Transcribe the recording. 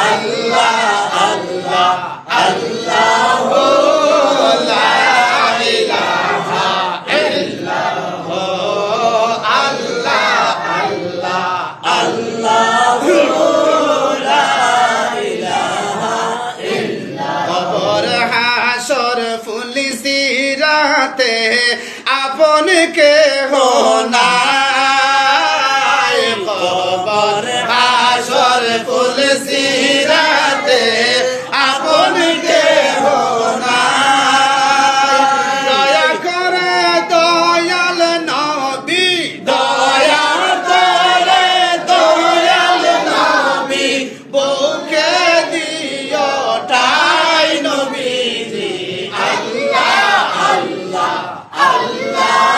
আল্লাহ আল্লাহ আল্লাহু লা ইলাহা ইল্লাল্লাহ আল্লাহ আল্লাহ আল্লাহু লা ইলাহা ইল্লাল্লাহ কবর হাসর ফুলসিরাতে আপন কেহ নাই কবর হাসর ফুলসিরাতে আপন কেহ নাই দয়া করে দয়াল নবী দয়া করে দয়াল নবী বুকে দিও ঠাই নবীজি আল্লাহ আল্লাহ আল্লাহ